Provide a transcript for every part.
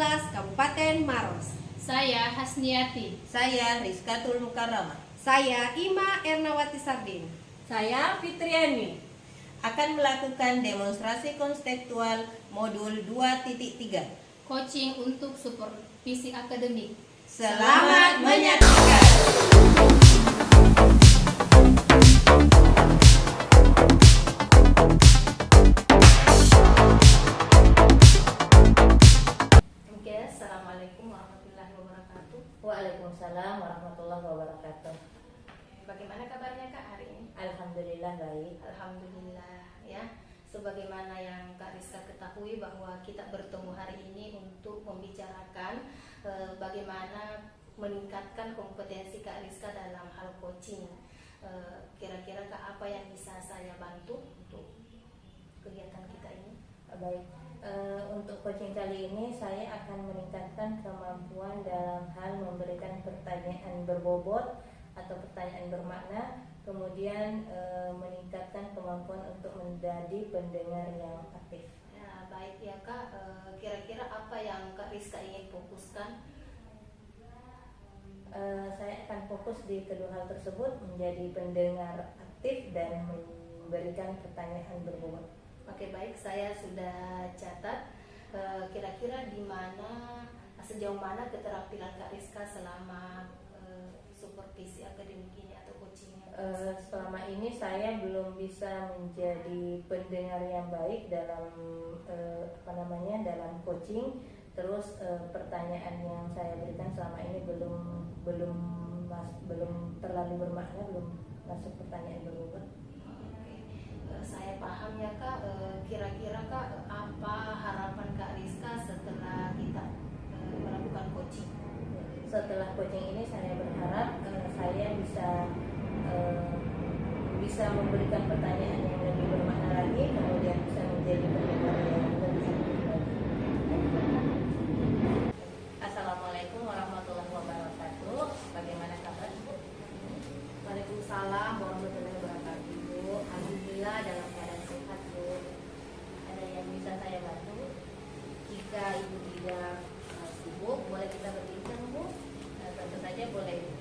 kelas Kabupaten Maros. Saya Hasniati. Saya Rizkatul Mukarramah. Saya Ima Ernawati Sardin. Saya Fitriani. Akan melakukan demonstrasi konseptual modul 2.3. Coaching untuk supervisi akademik. Selamat menyaksikan. Oke, assalamualaikum warahmatullahi wabarakatuh. Waalaikumsalam warahmatullahi wabarakatuh. Bagaimana kabarnya Kak hari ini? Alhamdulillah baik. Alhamdulillah ya. Sebagaimana yang Kak Rizka ketahui bahwa kita bertemu hari ini untuk membicarakan bagaimana meningkatkan kompetensi Kak Rizka dalam hal coaching. Kira-kira Kak apa yang bisa saya bantu untuk kegiatan kita ini? Baik. Untuk coaching kali ini saya akan meningkatkan kemampuan dalam hal memberikan pertanyaan berbobot atau pertanyaan bermakna, kemudian meningkatkan kemampuan untuk menjadi pendengar yang aktif. Ya, baik ya Kak, kira-kira apa yang Kak Rizka ingin fokuskan? Saya akan fokus di kedua hal tersebut, menjadi pendengar aktif dan memberikan pertanyaan berbobot. Oke baik, saya sudah catat. Kira-kira sejauh mana keterampilan Kak Rizka selama supervisi akademik ini atau coachingnya? Selama ini saya belum bisa menjadi pendengar yang baik dalam dalam coaching. Terus pertanyaan yang saya berikan selama ini belum terlalu bermakna, belum masuk pertanyaan berbobot. Saya paham ya Kak. Kira-kira Kak apa harapan Kak Rizka setelah kita melakukan coaching? Setelah coaching ini saya berharap saya bisa memberikan pertanyaan yang lebih bermakna lagi, kemudian bisa menjadi pendengar yang lebih aktif lagi. Assalamualaikum warahmatullahi wabarakatuh. Bagaimana kabar Bu? Waalaikumsalam warahmatullahi wabarakatuh. Alhamdulillah dalam keadaan sehat Bu. Ada yang bisa saya bantu? Jika Ibu tidak sibuk, boleh kita berbincang Bu? Tentu saja boleh Bu.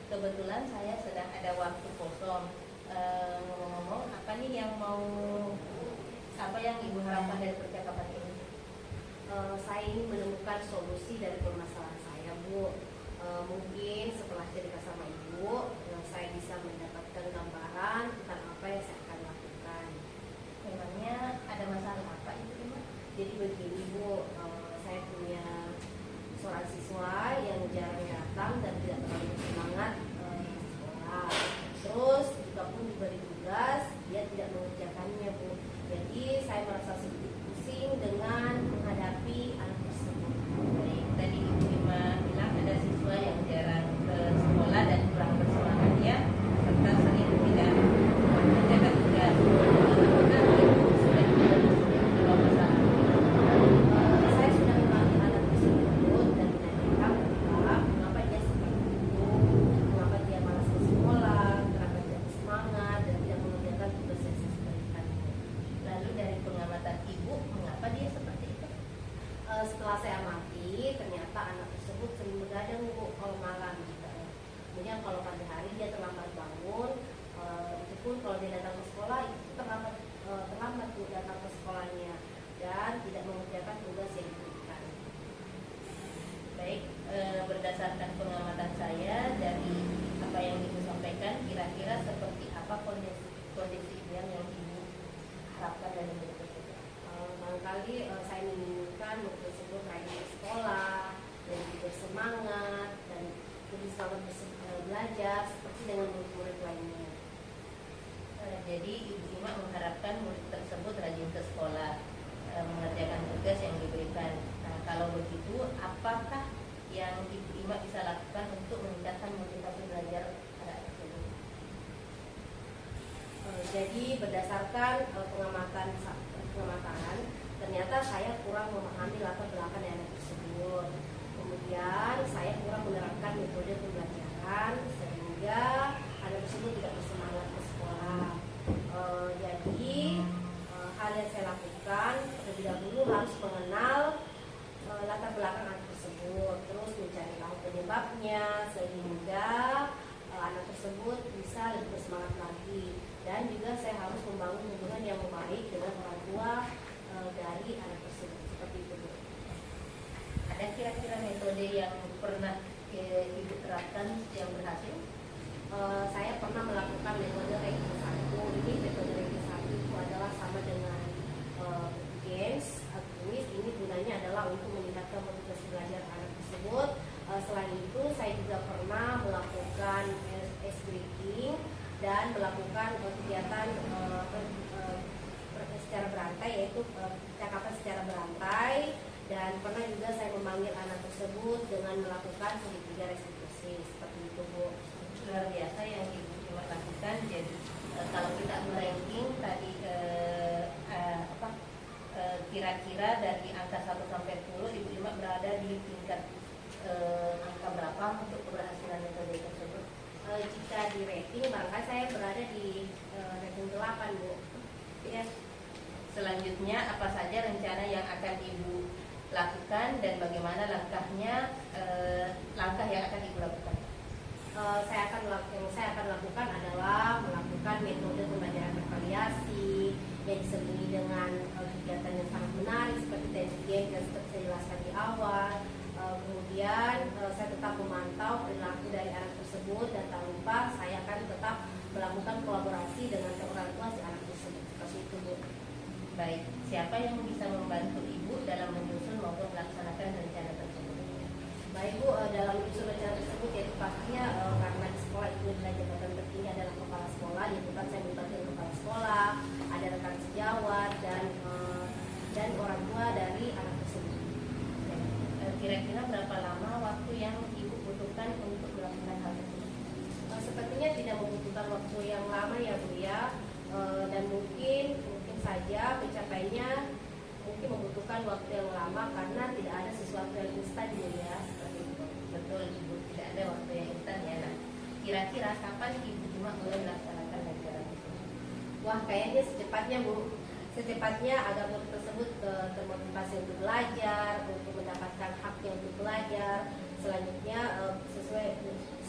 Kebetulan saya sedang ada waktu kosong. Ngomong-ngomong, apa yang Ibu harapkan dari percakapan ini? Saya ingin menemukan solusi dari permasalahan saya Bu. Mungkin setelah cerita sama Ibu, saya bisa mendapatkan gambaran tentang apa yang saya akan lakukan. Memangnya ada masalah apa Ibu? Jadi begini Bu, saya punya seorang siswa yang jarang datang dan tidak terlalu semangat sekolah. Terus jika pun diberi tugas, dia tidak mengerjakannya Bu. Jadi saya merasa sedikit pusing dengan menghadapi anak tersebut. Baik, tadi Ibu Ima bilang ada siswa yang jarang ke sekolah dan kurang bersemangat ya, serta sering tidak mengerjakan tugas. Apakah Ibu sudah mencoba masalah? Saya sudah memanggil anak tersebut dan menanyakan mengapa dia seperti itu, mengapa dia malas ke sekolah, kenapa tidak bersemangat dan tidak mengerjakan tugas yang saya berikan. Lalu dari pengamatan Ibu, mengapa dia seperti itu? Setelah saya amati, ternyata anak tersebut sering begadang Bu kalau malam gitu. Kemudian kalau pagi hari dia terlambat bangun, itu pun kalau dia datang ke sekolah itu terlambat Bu datang ke sekolahnya dan tidak mengerjakan tugas yang diberikan. Baik, berdasarkan pengamatan saya dari apa yang Ibu sampaikan, kira-kira seperti apa kondisi yang Ibu harapkan dari murid tersebut? Barangkali saya menginginkan murid tersebut rajin ke sekolah, lebih bersemangat dan lebih semangat belajar seperti dengan murid-murid lainnya. Jadi Ibu Ima mengharapkan murid tersebut rajin ke sekolah, mengerjakan tugas yang diberikan. Nah, kalau begitu, apakah yang Ibu Ima bisa lakukan untuk meningkatkan motivasi belajar anak tersebut? Jadi berdasarkan pengamatan, ternyata saya kurang memahami latar belakang dari anak tersebut. Kemudian saya kurang menerapkan metode pembelajaran sehingga anak tersebut tidak bersemangat ke sekolah. Jadi hal yang saya lakukan terlebih dahulu harus mengenal latar belakang semangatnya sehingga anak tersebut bisa lebih bersemangat lagi. Dan juga saya harus membangun hubungan yang baik dengan orang tua dari anak tersebut. Seperti itu, Bu. Ada kira-kira metode yang pernah Ibu terapkan yang berhasil? Saya pernah melakukan metode ranking 1. Ini metode ranking 1 itu adalah sama dengan games, kuis. Ini gunanya adalah untuk meningkatkan motivasi belajar anak tersebut. Selain itu, saya juga pernah melakukan ice breaking dan melakukan kegiatan secara berantai, yaitu percakapan secara berantai. Dan pernah juga saya memanggil anak tersebut dengan melakukan segitiga restitusi. Seperti itu, Bu. Luar biasa yang Ibu Ima lakukan. Jadi kalau kita meranking tadi kira-kira dari angka 1 sampai 10 Ibu Ima berada di tingkat angka berapa untuk keberhasilan metode tersebut? Jika di rating, barangkali saya berada di rating 8, Bu. Ya. Selanjutnya apa saja rencana yang akan Ibu lakukan dan bagaimana langkahnya, langkah yang akan Ibu lakukan? Yang saya akan lakukan adalah melakukan metode pembelajaran bervariasi yang diselingi dengan kegiatan yang sangat menarik seperti test game yang seperti saya jelaskan di awal. Kemudian saya tetap memantau perilaku dari anak tersebut dan tak lupa saya akan tetap melakukan kolaborasi dengan orang tua si anak tersebut. Seperti itu, Bu. Baik, siapa yang bisa membantu Ibu dalam menyusun maupun melaksanakan rencana tersebut? Baik, Bu, dalam menyusun rencana tersebut yaitu pastinya karena di sekolah itu adalah jabatan tertinggi adalah kepala sekolah, yaitu kan saya melibatkan kepala sekolah, ada rekan sejawat dan orang tua dari anak tersebut. Kira-kira berapa lama waktu yang Ibu butuhkan untuk melakukan hal tersebut? Sepertinya tidak membutuhkan waktu yang lama ya, Bu, ya. Dan mungkin saja pencapaiannya mungkin membutuhkan waktu yang lama karena tidak ada sesuatu yang instan, Bu, ya. Seperti itu. Betul, Ibu, tidak ada waktu yang instan ya. Nah, kira-kira kapan Ibu cuma mulai melaksanakan rencana tersebut? Wah, kayaknya secepatnya, Bu. Secepatnya agar murid tersebut termotivasi untuk belajar, untuk mendapatkan haknya untuk belajar. Selanjutnya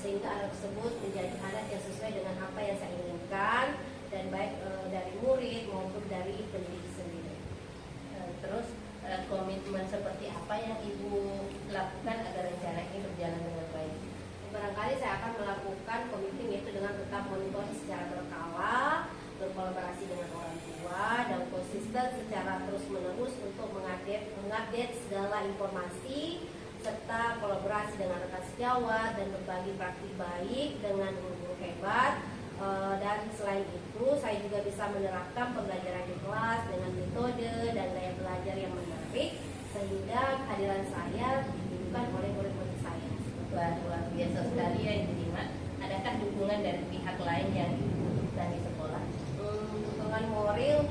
sehingga anak tersebut menjadi anak yang sesuai dengan apa yang saya inginkan, dan baik dari murid maupun dari pendidik sendiri. Terus komitmen seperti apa yang Ibu lakukan agar rencana ini berjalan dengan baik? Barangkali saya akan melakukan komitmen yaitu dengan tetap monitoring secara berkala, berkolaborasi dengan orang tua, dan konsisten secara terus-menerus untuk mengupdate segala informasi, serta kolaborasi dengan rekan sejawat dan berbagi praktik baik dengan guru hebat. Dan selain itu, saya juga bisa menerapkan pembelajaran di kelas dengan metode dan gaya belajar yang menarik, sehingga kehadiran saya dibutuhkan oleh murid-murid saya. Wah, luar biasa sekali ya Ibu Ima. Adakah dukungan dari pihak lain yang dibutuhkan di sekolah? Dukungan moral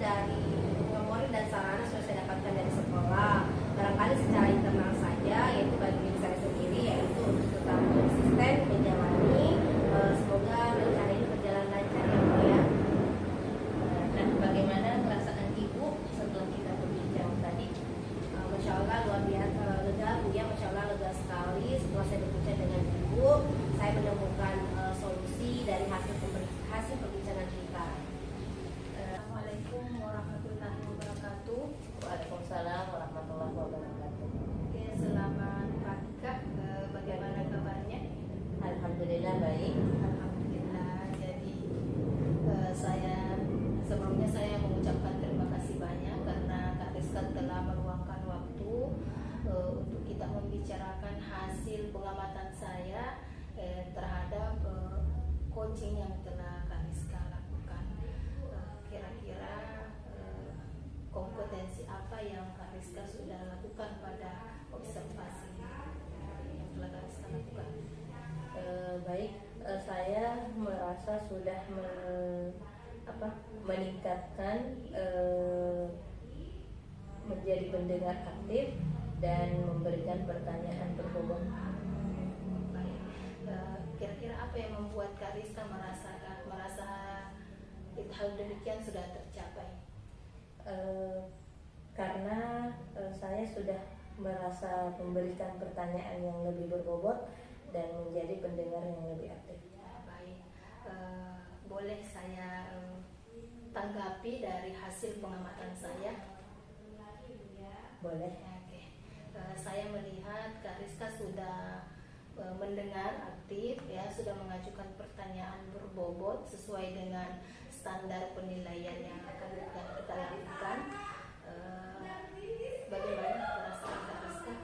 dan sarana sudah saya dapatkan dari sekolah. Barangkali secara internal saja, yaitu bagi diri saya sendiri, yaitu untuk tetap konsisten menjalani. Semoga rencana ini berjalan lancar ya, Bu, ya. Nah, bagaimana perasaan Ibu setelah kita berbincang tadi? Masya Allah, luar biasa lega, Bu, ya. Masya Allah, lega sekali setelah saya berbincang dengan Ibu. Saya menemukan solusi dari hasil perbincangan kita. Assalamualaikum warahmatullahi wabarakatuh. Waalaikumsalam warahmatullahi wabarakatuh. Oke, selamat pagi, Kak. Bagaimana kabarnya? Alhamdulillah baik. Alhamdulillah. Jadi sebelumnya saya mengucapkan terima kasih banyak karena Kak Rizka telah meluangkan waktu untuk kita membicarakan hasil pengamatan saya terhadap coaching yang telah Kak Rizka lakukan. Kira-kira kompetensi apa yang Kak Rizka sudah lakukan pada observasi yang telah Kak Rizka lakukan? Baik, saya merasa sudah meningkatkan menjadi pendengar aktif dan memberikan pertanyaan berbobot. Baik. Kira-kira apa yang membuat Kak Rizka merasa hal demikian sudah tercapai? Karena saya sudah merasa memberikan pertanyaan yang lebih berbobot dan menjadi pendengar yang lebih aktif. Ya, baik. Boleh saya tanggapi dari hasil pengamatan saya? Boleh. Oke. Saya melihat Kak Rizka sudah mendengar aktif, ya, sudah mengajukan pertanyaan berbobot sesuai dengan standar penilaian yang akan kita lakukan. Bagaimana perasaan Kak Rizka?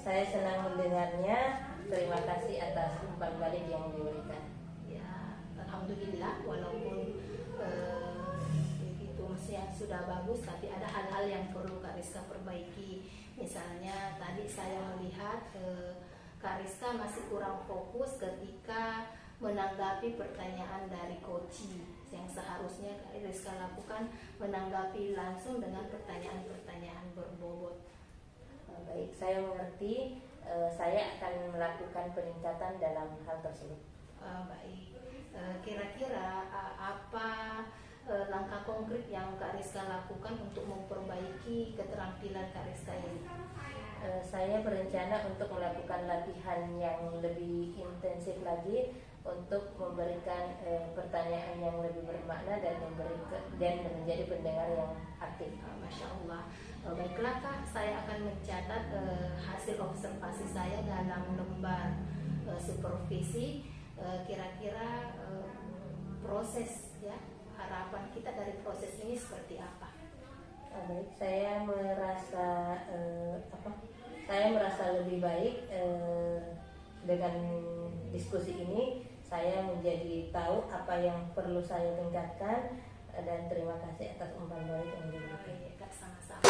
Saya senang mendengarnya. Terima kasih atas umpan balik yang diberikan. Ya, alhamdulillah, walaupun begitu maksudnya sudah bagus, tapi ada hal-hal yang perlu Kak Rizka perbaiki. Misalnya tadi saya melihat Kak Rizka masih kurang fokus ketika menanggapi pertanyaan dari coaching, yang seharusnya Kak Rizka lakukan menanggapi langsung dengan pertanyaan-pertanyaan berbobot. Baik, saya mengerti. Saya akan melakukan peningkatan dalam hal tersebut. Baik, kira-kira apa langkah konkret yang Kak Rizka lakukan untuk memperbaiki keterampilan Kak Rizka ini? Saya berencana untuk melakukan latihan yang lebih intensif lagi untuk memberikan pertanyaan yang lebih bermakna dan menjadi pendengar yang aktif. Masya Allah. Baiklah Kak, saya akan mencatat hasil observasi saya dalam lembar supervisi. Kira-kira proses, ya, harapan kita dari proses ini seperti apa? Baik, saya merasa lebih baik dengan diskusi ini. Saya menjadi tahu apa yang perlu saya tingkatkan, dan terima kasih atas umpan balik yang diberikan. Kak, sama-sama.